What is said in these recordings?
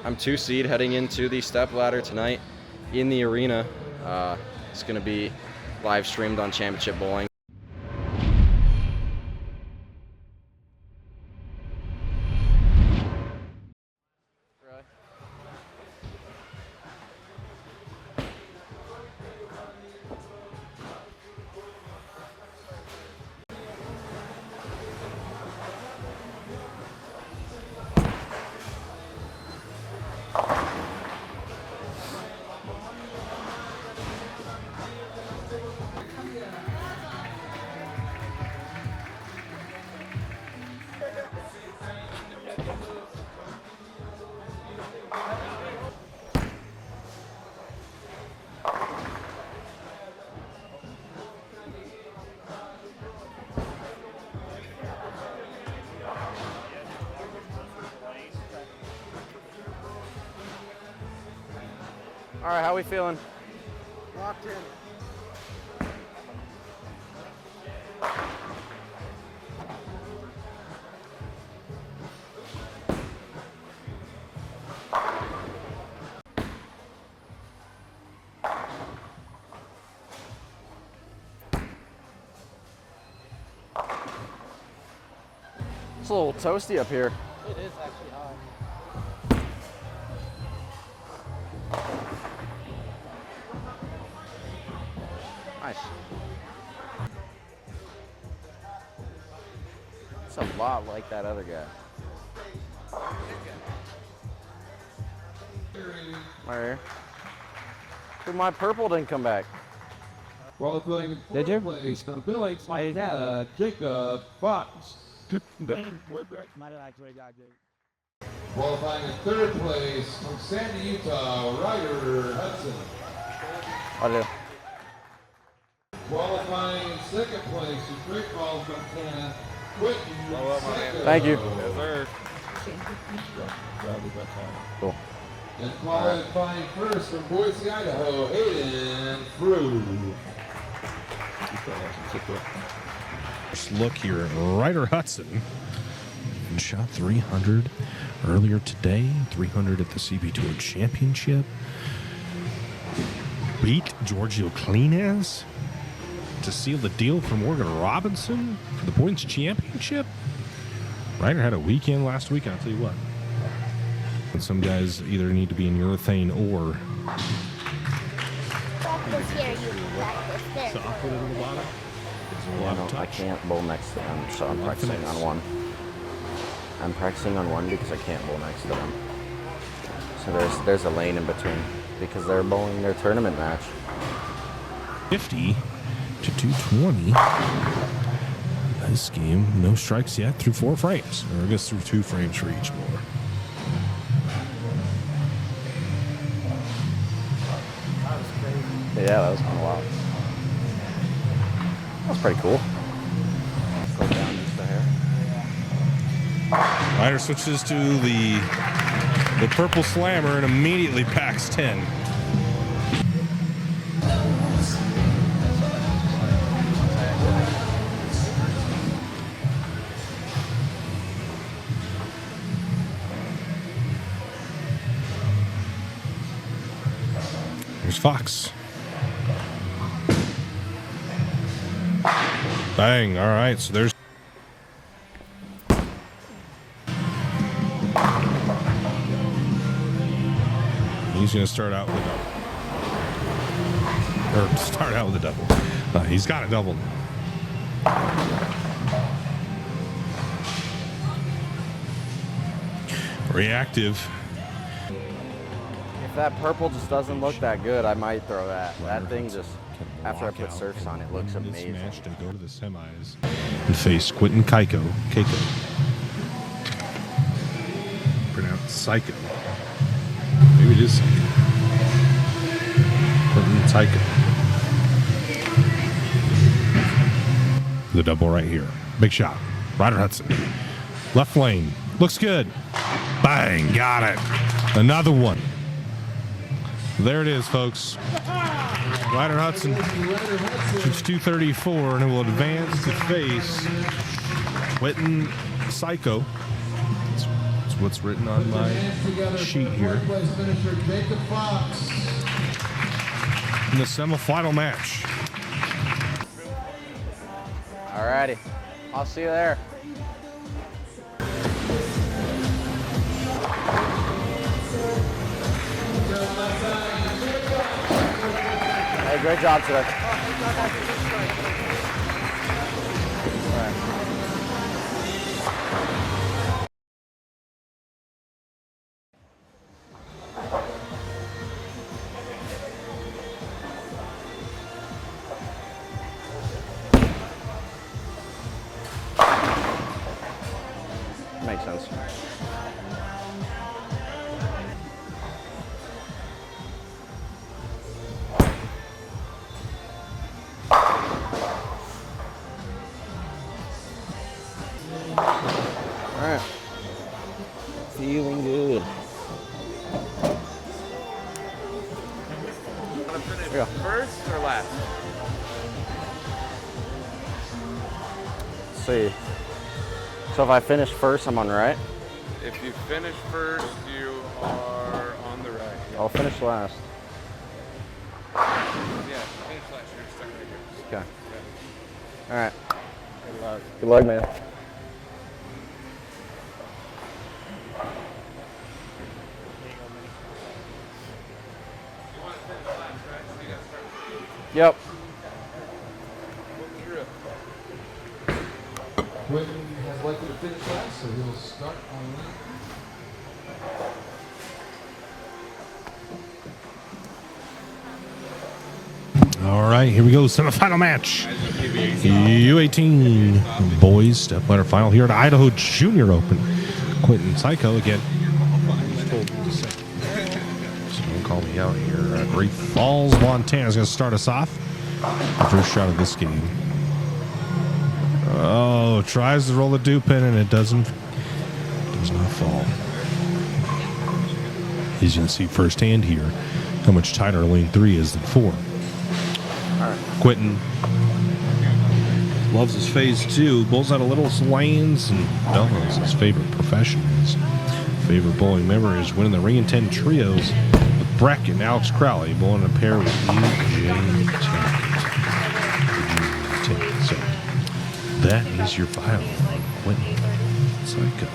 I'm 2 seed heading into the stepladder tonight in the arena. It's going to be live streamed on Championship Bowling. All right, how we feeling? Locked in. It's a little toasty up here. It is actually hot. Nice. It's a lot like that other guy. Right here. Dude, my purple didn't come back. Qualifying did you? Place, Billy, Jacob Fox. Qualifying in 3rd place from Sandy, Utah, Ryder Hudson. I do. Qualifying in 2nd place from Great Falls, Montana, Quentin. Thank you. Yes, sir. Cool. And qualifying first from Boise, Idaho, Hayden Frew. First look here at Ryder Hudson. Shot 300 earlier today, 300 at the CB Tour Championship. Beat Giorgio Cleanaz to seal the deal for Morgan Robinson for the Points Championship. Ryder had a weekend last week, I'll tell you what. And some guys either need to be in urethane or soft with it in the bottom. I can't bowl next to them, so I'm practicing on one. I'm practicing on one because I can't bowl next to them. So there's a lane in between because they're bowling their tournament match. 50 to 220. Nice game. No strikes yet through 4 frames. Or I guess through 2 frames for each bowler. That was crazy. Yeah, that was kind of wild. That was pretty cool. Go down just a hair. Ryder switches to the purple slammer and immediately packs 10. Here's Fox. Bang. All right, so there's he's going to start out with a double. Or start out with a double. He's got a double. Reactive. If that purple just doesn't look that good, I might throw that. That thing just, after I put surfs on it, looks amazing. Match to go to the semis and face Quentin Keiko. Pronounced Psycho. Maybe it is Psycho. Quentin Psycho. The double right here. Big shot. Ryder Hudson. Left lane. Looks good. Bang. Got it. Another one. There it is, folks. Ryder Hudson shoots 234 and it will advance to face Quentin Psycho. That's what's written on my sheet here. In the semifinal match. Alrighty. I'll see you there. Hey, great job today. All right. Makes sense. All right. Feeling good. Want to finish Yeah. first or last? Let's see. So if I finish first, I'm on the right. If you finish first, you are on the right. I'll finish last. Yeah, finish last. You're stuck right here. Okay. All right. Good luck. Good luck, man. You want to finish last, right? So you got to start. Yep. What was your Quentin has elected to finish last, so he'll start on lead. All right, here we go. Semifinal match. U18 boys stepladder final here at Idaho Junior Open. Quentin Psycho again. Someone call me out here. Great Falls, Montana is going to start us off. The first shot of this game. Oh, tries to roll the dew pin and it does not fall. As you can see firsthand here, how much tighter lane 3 is than 4. Quentin loves his phase 2, bowls out of little lanes, and it's his favorite profession. His favorite bowling memory is winning the Ring and 10 trios with Breck and Alex Crowley, bowling a pair with EJ Tankett. So that is your file on Quentin Psycho.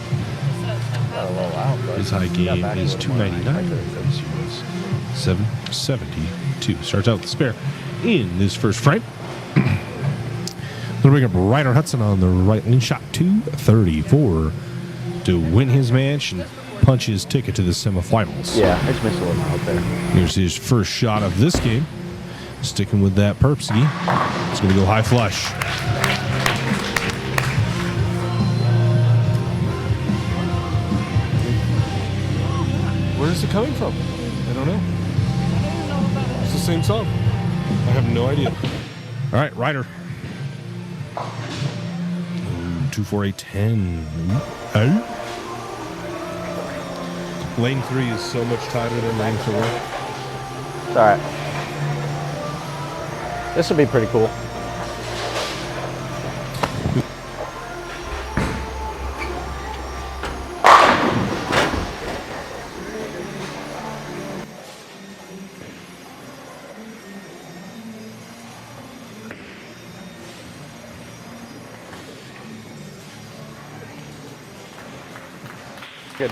His high game is 299. His units 772. Starts out with the spare in this first frame. They'll bring up Ryder Hudson on the right lane. Shot 234 to win his match and punch his ticket to the semifinals. Yeah, I just missed a little out there. Here's his first shot of this game. Sticking with that Perpsky. It's going to go high flush. Where's it coming from? I don't know. It's the same song. I have no idea. All right, Ryder. 24810. Oh. Lane 3 is so much tighter than lane 4. It's all right. This would be pretty cool. Good.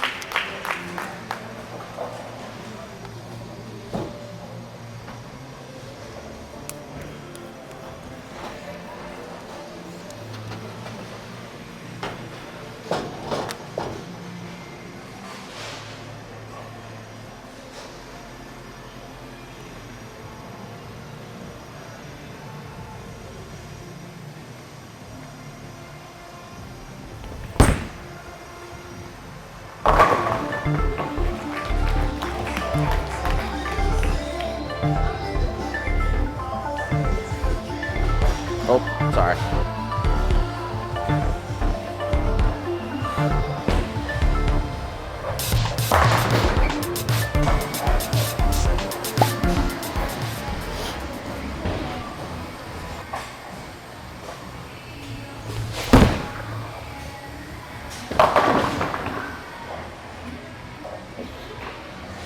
Oh, sorry.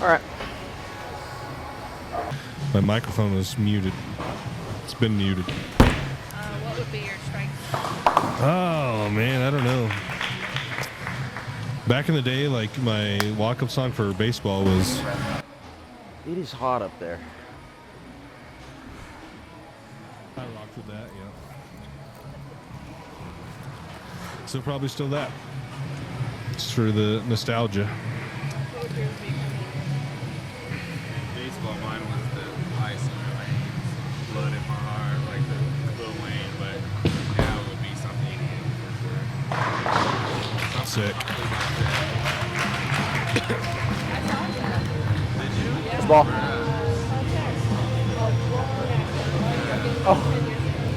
All right. My microphone is muted. It's been muted. What would be your strike? Oh, man, I don't know. Back in the day, like, my walk-up song for baseball was... It is hot up there. I rocked with that, yeah. So probably still that. Just for the nostalgia. What would yours be? Baseball, mine was the ice in my veins, blood in my heart, like the Lil Wayne, but now it would be something for sure. Sick. This ball. Oh.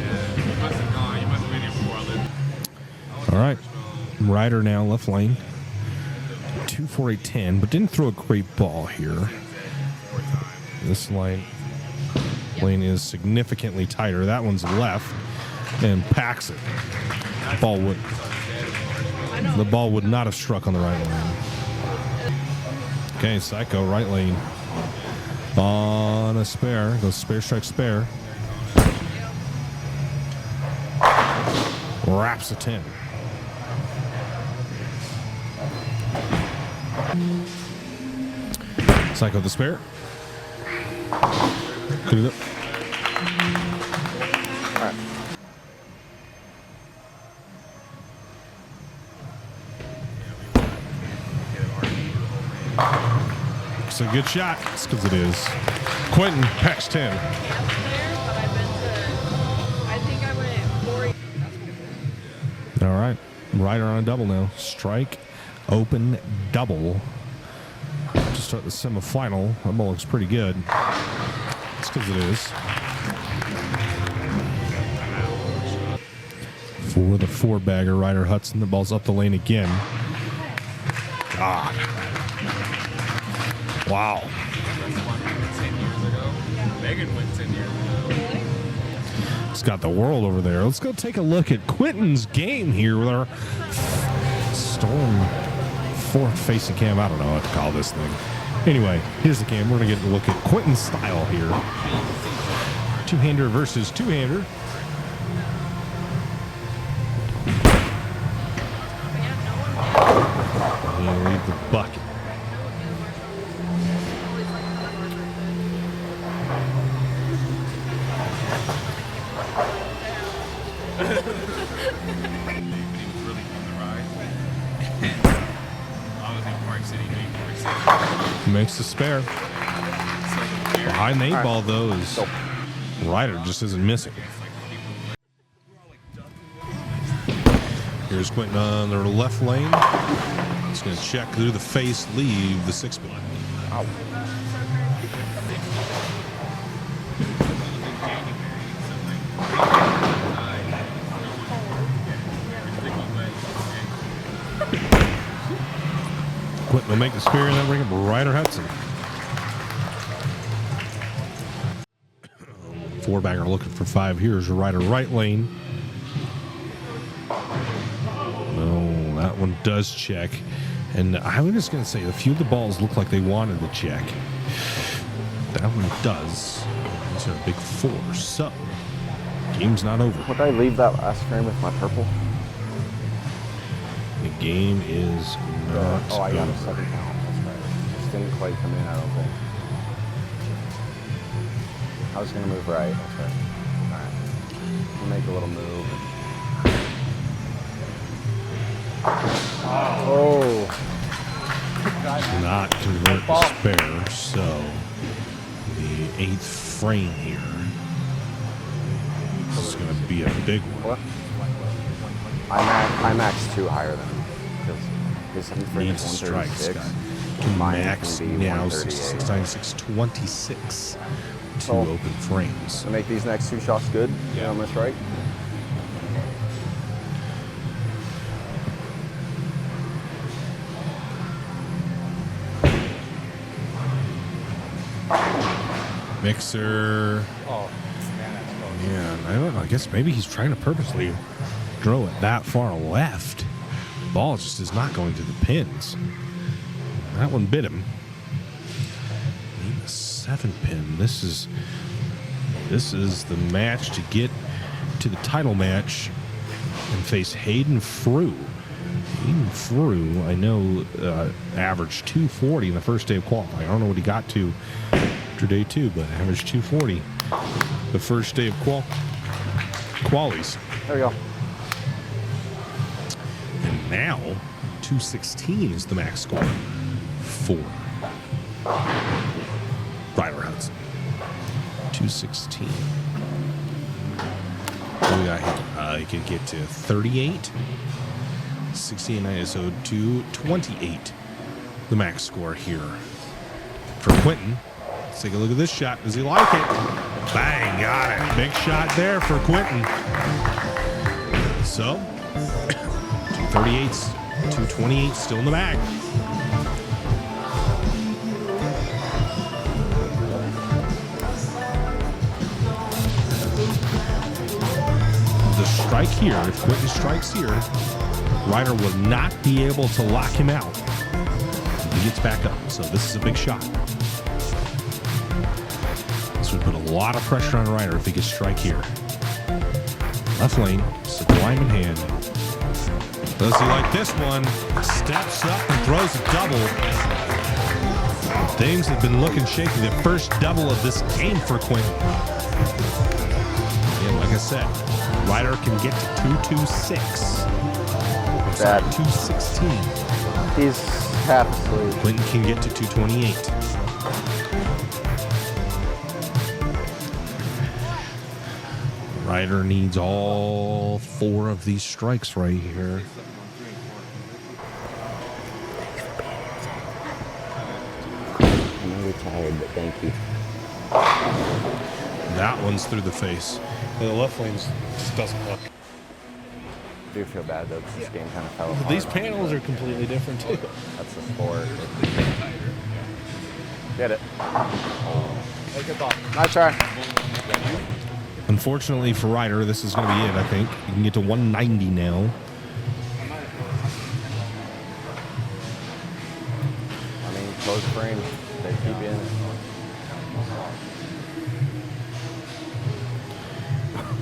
Yeah, you must have gone. You must have been here before I lived. All right. Ryder now, left lane. 2 for a 10, but didn't throw a great ball here. This lane is significantly tighter. That one's left and packs it. The ball would not have struck on the right lane. Okay, Psycho, right lane. On a spare. Goes spare, strike, spare. Wraps a 10. Psycho the spare. Clear it up. It's a good shot. It's because it is. Quentin packs 10. I think I went 4. All right. Ryder on a double now. Strike, open, double. To start the semifinal. That ball looks pretty good. It's because it is. For the 4-bagger, Ryder Hudson. The ball's up the lane again. God. Wow. 10 years ago. Megan went 10 years ago. It's got the world over there. Let's go take a look at Quentin's game here with our Storm 4th facing cam. I don't know what to call this thing. Anyway, here's the cam. We're going to get a look at Quentin's style here. Two-hander versus two-hander. He'll leave the bucket. Makes the spare. Behind the 8-ball, though, is Ryder just isn't missing. Here's Quentin on the left lane. He's going to check through the face, leave the 6-pin. Ow. Quentin will make the spear and then bring up Ryder Hudson. 4-bagger looking for 5. Here's Ryder right lane. No, that one does check. And I'm just going to say a few of the balls look like they wanted to check. That one does. These are a big 4. So, game's not over. Would I leave that last frame with my purple? The game is not Oh, I got a over. 7 count. That's right. Just didn't quite come in, I don't think. I was going to move right. That's right. All right. We'll make a little move. Oh. Not convert the spare, so the 8th frame here. This is going to be a big one. What? I maxed 2 higher than him. Because his 7th frame Needs is strikes, 136. Scott. Mine Max can be now 138. 696, 26. 2 Oh. open frames. To make these next 2 shots good, you know, on this right. Mixer. Oh, man, that's close. Yeah, I don't know. I guess maybe he's trying to purposely throw it that far left. The ball just is not going to the pins. That one bit him. 7-pin. This is the match to get to the title match and face Hayden Frew. Hayden Frew, I know, averaged 240 in the first day of qualifying. I don't know what he got to after day 2, but averaged 240 the first day of qualies. There we go. And now 216 is the max score for Ryder Hudson. 216. What do we got here? You can get to 38, 68, so 228, the max score here for Quentin. Let's take a look at this shot. Does he like it? Bang, got it. Big shot there for Quentin. So, 238, 228 still in the bag. The strike here, if Quentin strikes here, Ryder will not be able to lock him out. He gets back up, so this is a big shot. This would put a lot of pressure on Ryder if he gets strike here. Left lane, Sublime in hand. Does he like this one? Steps up and throws a double. Things have been looking shaky. The first double of this game for Quentin. And like I said, Ryder can get to 226. Sorry, 216. He's half asleep. Quentin can get to 228. Ryder needs all 4 of these strikes right here. I'm really tired, but thank you. That one's through the face. The left lane just doesn't look. I do feel bad though, because this game kind of fell apart. These panels are completely different too. That's the sport. Get it. Nice try. Unfortunately for Ryder, this is going to be it, I think. You can get to 190 now. I mean, close frame. They keep you in it.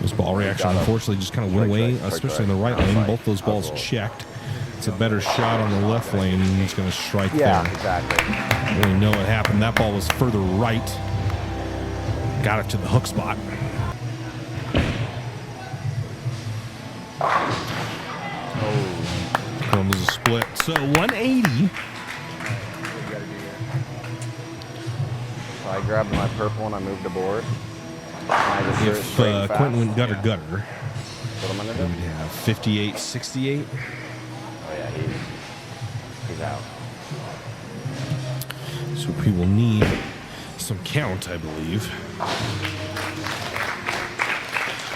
This ball reaction, unfortunately, just kind of went away, especially in the right lane. Both those balls checked. It's a better shot on the left lane, and he's going to strike there. Yeah, exactly. I really know what happened. That ball was further right. Got it to the hook spot. Comes a split. So 180. So I grabbed my purple and I moved the board. If Quentin went gutter, what am I we gonna do? would have 58, 68. Oh yeah, he's out. So we will need some count, I believe.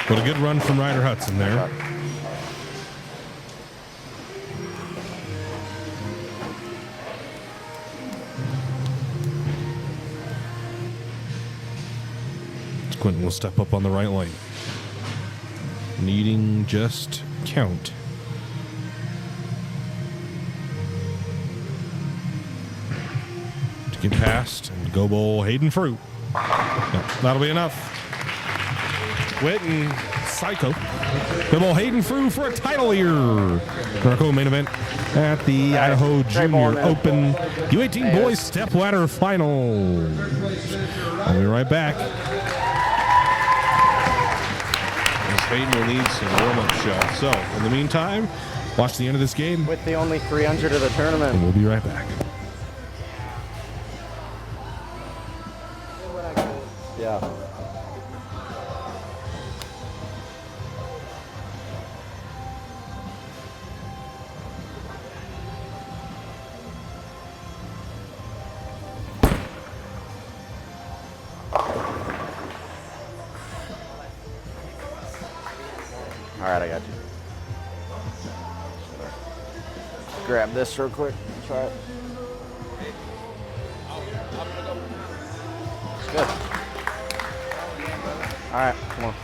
But a good run from Ryder Hudson there. Quentin will step up on the right lane. Needing just count. To get past and go bowl Hayden Frew. Yep, that'll be enough. Quentin Psycho. Go bowl Hayden Frew for a title here. For our co-main event at the Idaho Junior Open U18 Boys Stepladder Finals. I'll be right back. Hayden will need some warm-up shots. So, In the meantime, watch the end of this game, With the only 300 of the and tournament. we'll be right back. Yeah. All right, I got you. Grab this real quick. Try it. It's good. All right, come on.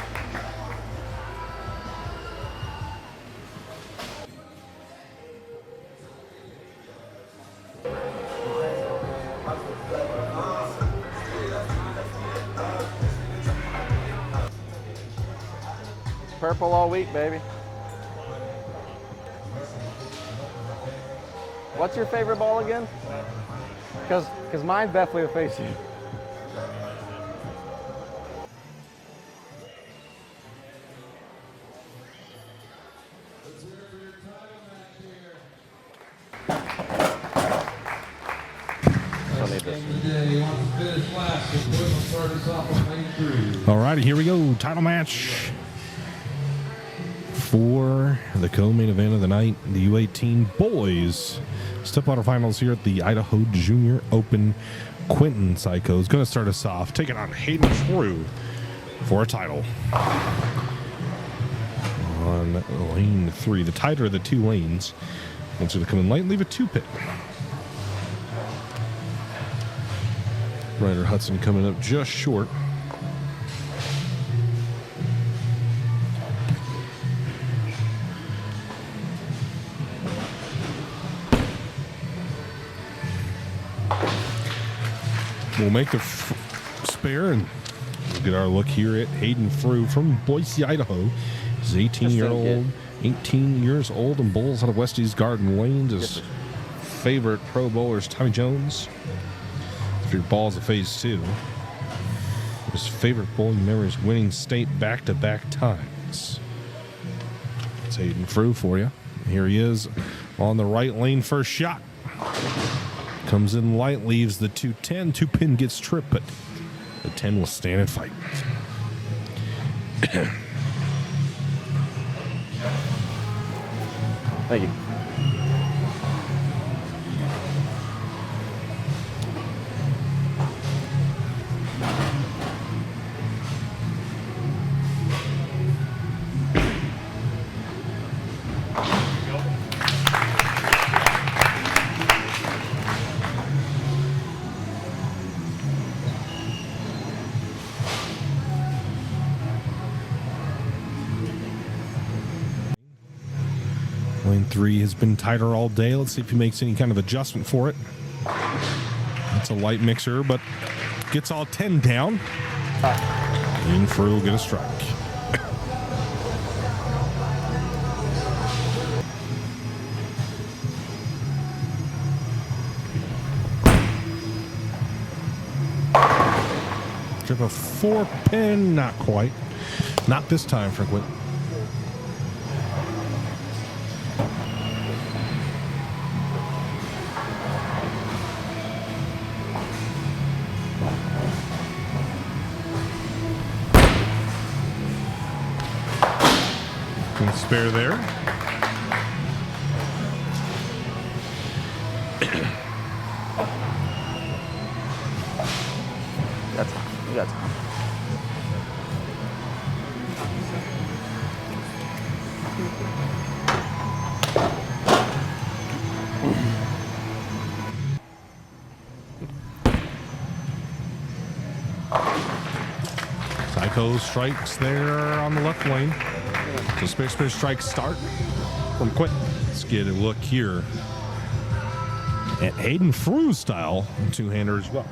purple all week, baby. What's your favorite ball again? Because mine's definitely the face shoot. All right, here we go. Title match for the co-main event of the night, the U18 boys stepladder finals here at the Idaho Junior Open. Quentin Psycho is going to start us off, taking on Hayden Frew for a title. On lane 3, the tighter of the two lanes. Wants you to come in light and leave a 2-pit. Ryder Hudson coming up just short. We'll make the spare and we'll get our look here at Hayden Frew from Boise, Idaho. He's 18 years old and bowls out of West East Garden Lanes. His favorite pro bowler is Tommy Jones. If your ball's a phase 2. His favorite bowling memory is winning state back-to-back times. It's Hayden Frew for you. Here he is on the right lane, first shot. Comes in light, leaves the 210. 2-pin gets tripped, but the 10 will stand and fight. Thank you. Lane 3 has been tighter all day. Let's see if he makes any kind of adjustment for it. It's a light mixer, but gets all 10 down. And Frew will get a strike. Trip a 4-pin, not quite. Not this time for Quint. Spare there. That's fine. You got time. Psycho strikes there on the left lane. So spare strikes start from Quentin. Let's get a look here at Hayden Frew's style two-hander as well.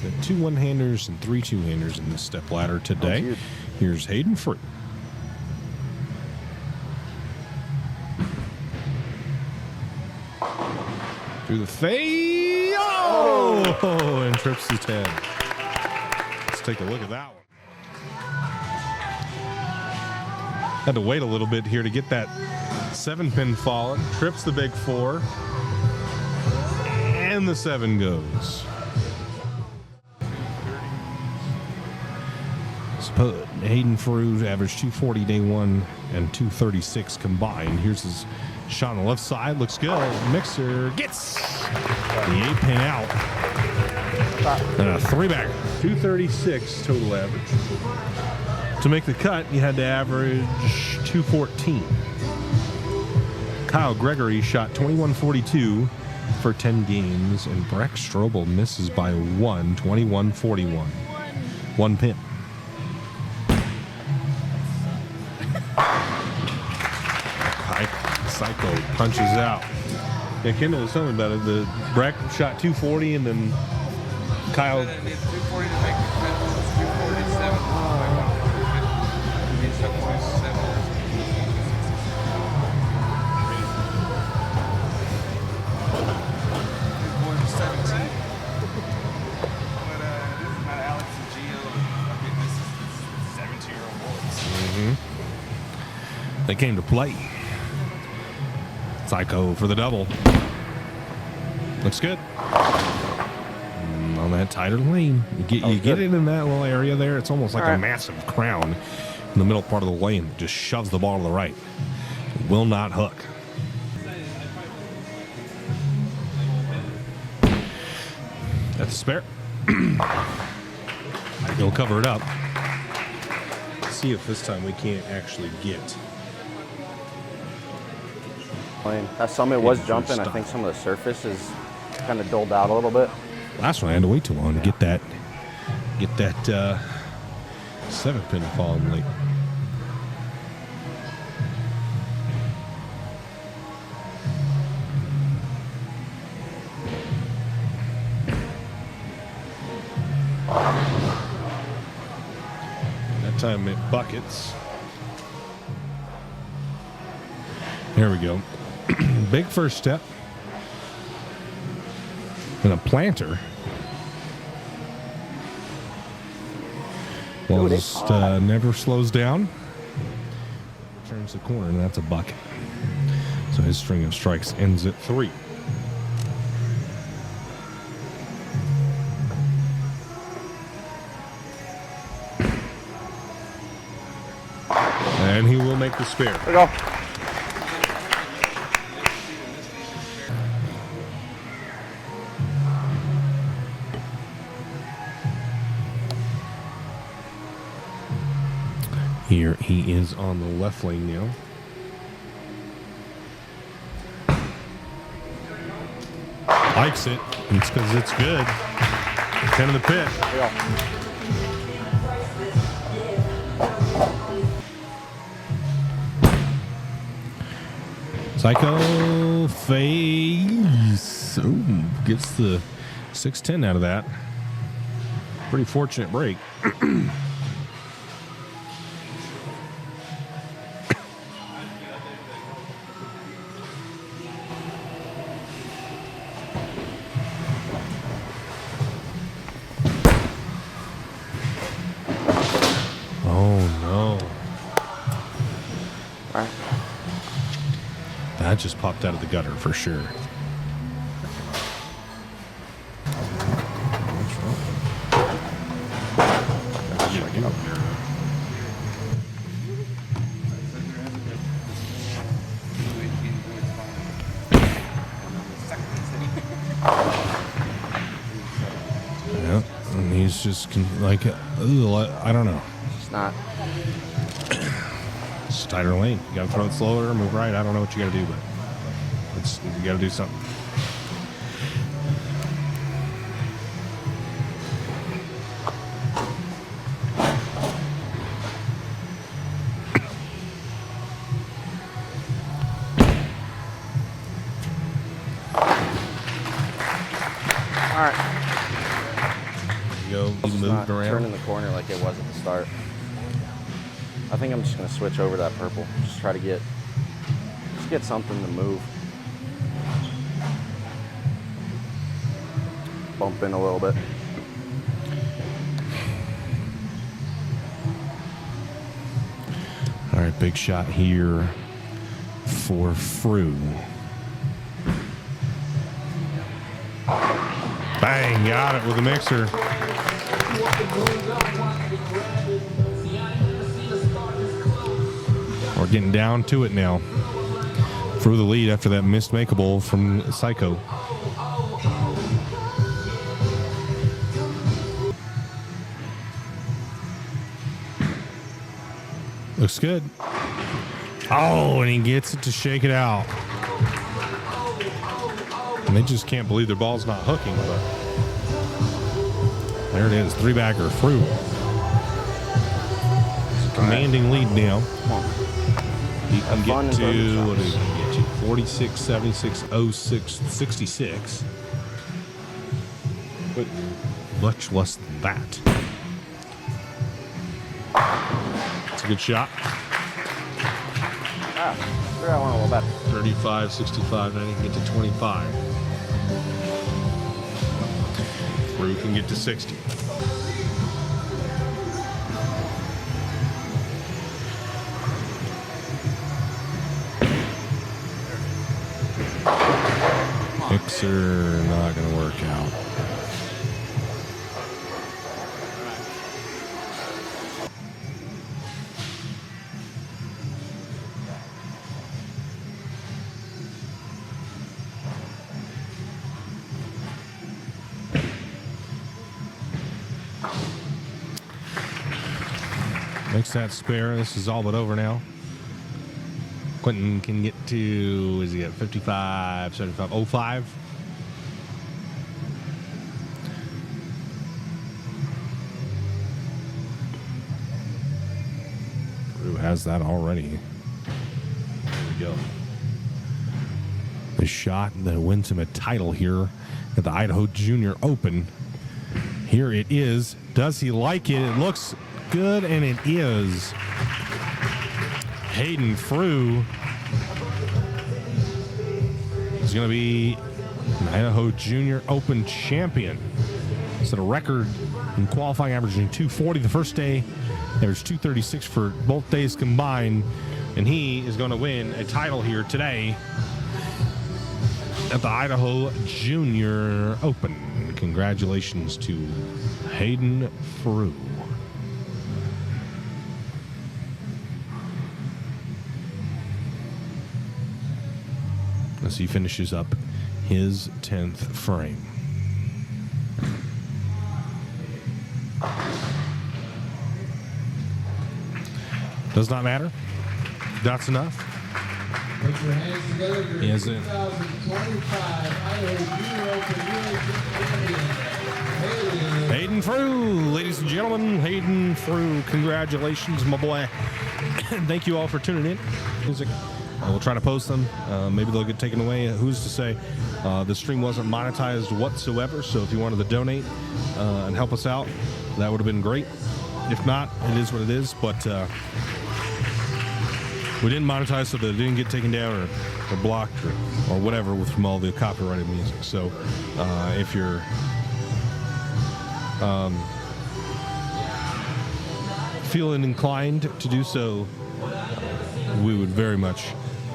The 2 one-handers and 3 two-handers in this step ladder today. Here's Hayden Frew. Through the fade. Oh! And trips his head. Let's take a look at that one. Had to wait a little bit here to get that 7-pin falling. Trips the big 4. And the 7 goes. Hayden Frew averaged 240 day 1 and 236 combined. Here's his shot on the left side. Looks good. Mixer gets the 8-pin out. And a 3-bagger. 236 total average. To make the cut, you had to average 214. Kyle Gregory shot 2142 for 10 games, and Breck Strobel misses by 1, 2141. 1 pin. Psycho punches out. Yeah, Kendall was telling me about it. The Breck shot 240, and then Kyle. 240 to make the cut was 247. They came to play. Psycho for the double. Looks good. On that tighter lane. You get it in that little area there. It's almost like a massive crown in the middle part of the lane that just shoves the ball to the right. Will not hook. That's a spare. He'll cover it up. See if this time we can't actually get. That summit was jumping. I think some of the surface is kind of dulled out a little bit. Last one I had to wait too long to get that 7-pin to fall in late. That time it buckets. There we go. Big first step. And a planter. Well, just never slows down. Turns the corner, and that's a bucket. So his string of strikes ends at 3. And he will make the spare. There we go. Here he is on the left lane now. Likes it. It's because it's good. 10 of the pit. Psycho face. Oh, gets the 610 out of that. Pretty fortunate break. That just popped out of the gutter for sure. Yeah, and he's just like, I don't know. It's not. It's a tighter lane. You gotta throw it slower, move right. I don't know what you gotta do, but you gotta do something. All right. Go. He moved around. Turning the corner like it was at the start. I think I'm just gonna switch over to that purple. Just try to get something to move. Bump in a little bit. All right, big shot here for Frew. Bang, got it with a mixer. We're getting down to it now. Through the lead after that missed makeable from Psycho. Looks good. Oh, and he gets it to shake it out. And they just can't believe their ball's not hooking, but there it is. 3-bagger, Frew. It's a commanding lead now. He can get to, what is he get to? 46, 76, 06, 66. But much less than that. It's a good shot. Ah, I want a little better. 35, 65, and I can get to 25. Frew can get to 60. Hooks are not going to work out. Makes that spare. This is all but over now. Quentin can get to, is he at 55, 75, 05? Drew has that already. There we go. The shot that wins him a title here at the Idaho Junior Open. Here it is. Does he like it? It looks good, and it is. Hayden Frew is going to be an Idaho Junior Open champion. Set a record in qualifying, averaging 240 the first day. There's 236 for both days combined, and he is going to win a title here today at the Idaho Junior Open. Congratulations to Hayden Frew. As he finishes up his 10th frame. Does not matter. That's enough. Put your hands together for He has it. 2025 Idaho Junior Open champion, Hayden Frew, ladies and gentlemen, Hayden Frew. Congratulations, my boy. Thank you all for tuning in. Music. We'll try to post them. Maybe they'll get taken away. Who's to say? The stream wasn't monetized whatsoever, so if you wanted to donate and help us out, that would have been great. If not, it is what it is. But we didn't monetize, so that it didn't get taken down or blocked or whatever from all the copyrighted music. So if you're feeling inclined to do so, we would very much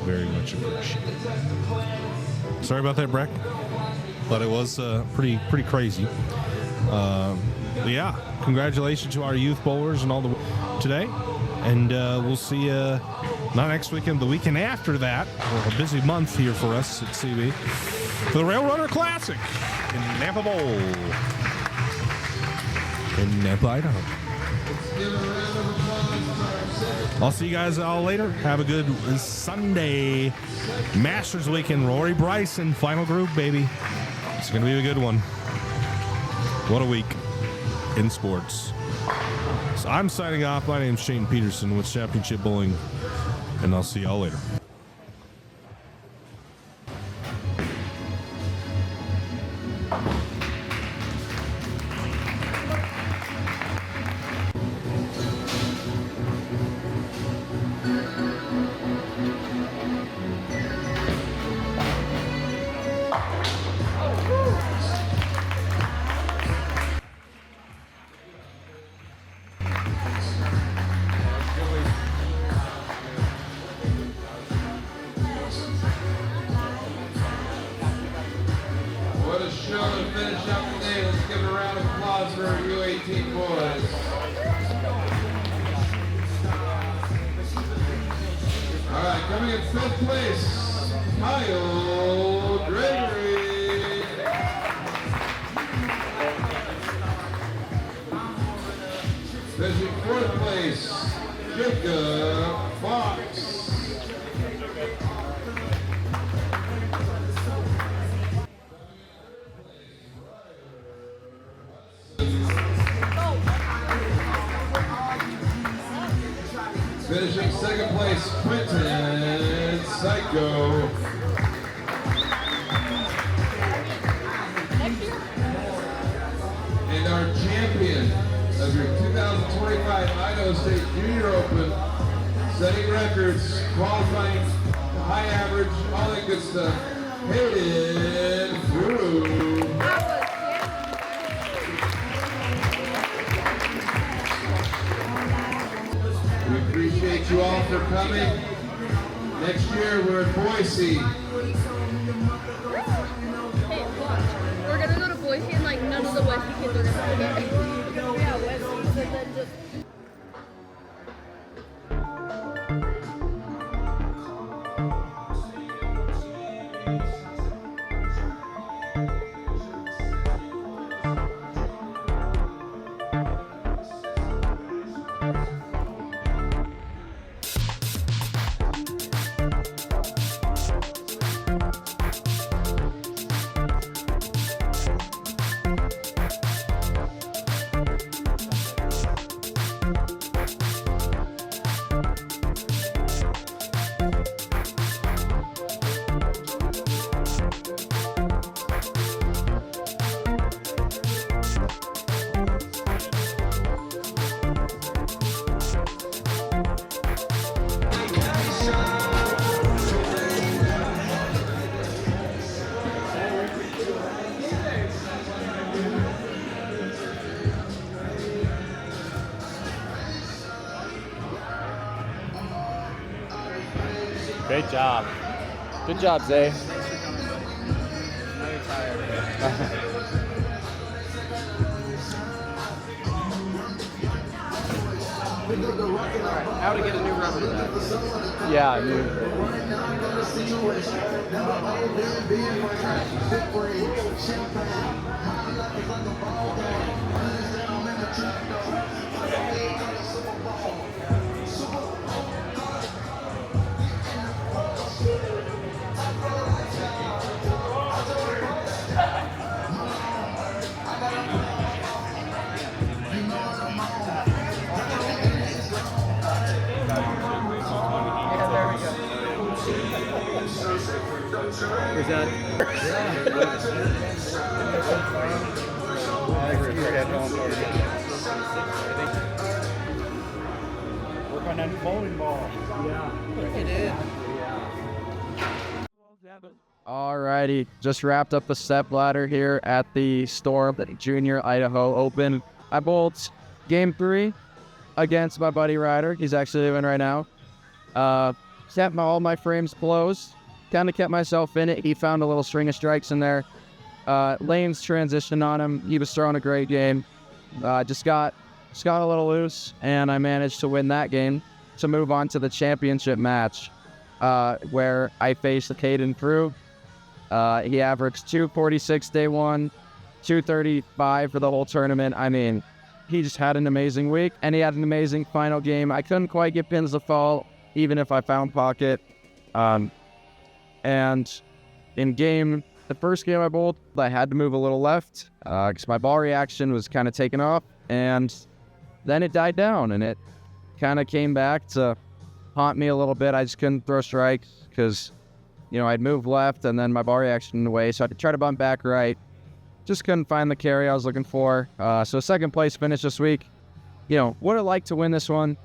appreciate it. Sorry about that, Breck, but it was pretty crazy. But yeah, congratulations to our youth bowlers and all the today, and we'll see you not next weekend, the weekend after that. A busy month here for us at CB for the Rail Runner Classic in Nampa Bowl in Nampa, Idaho. I'll see you guys all later. Have a good Sunday. Masters weekend. Rory Bryson, final group, baby. It's going to be a good one. What a week in sports. So I'm signing off. My name's Shane Peterson with Championship Bowling, and I'll see y'all later. Finishing second place, Quentin Psycho. And our champion of your 2025 Idaho State Junior Open, setting records, qualifying, high average, all that good stuff, Hayden Frew. We appreciate you all for coming. Next year we're in Boise. then just Great job. Good job, Zay. how to get a new rubber band. Yeah, I mean, Is that? Work on that bowling ball. Yeah. It is. alrighty. Just wrapped up the step ladder here at the Storm Junior Idaho Open. I bowled game 3 against my buddy Ryder. He's actually leaving right now. Kept all my frames closed. Kind of kept myself in it. He found a little string of strikes in there. Lanes transitioned on him. He was throwing a great game. Just got a little loose, and I managed to win that game to move on to the championship match, where I faced Caden Prue. He averaged 246 day 1, 235 for the whole tournament. I mean, he just had an amazing week, and he had an amazing final game. I couldn't quite get pins to fall, even if I found pocket. And in the first game I bowled, I had to move a little left because my ball reaction was kind of taken off, and then it died down, and it kind of came back to haunt me a little bit. I just couldn't throw strikes because, I'd moved left, and then my ball reaction in the way, so I had to try to bump back right. Just couldn't find the carry I was looking for. So second place finish this week. Would have liked to win this one,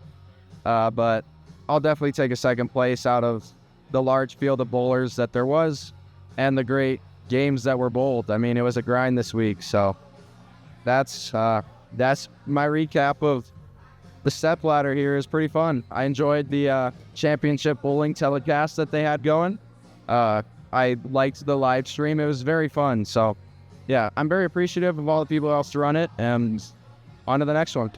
but I'll definitely take a second place out of the large field of bowlers that there was and the great games that were bowled. I mean, it was a grind this week. So that's my recap of the step ladder here. Is pretty fun. I enjoyed the championship bowling telecast that they had going. I liked the live stream. It was very fun. So yeah, I'm very appreciative of all the people else to run it, and on to the next one.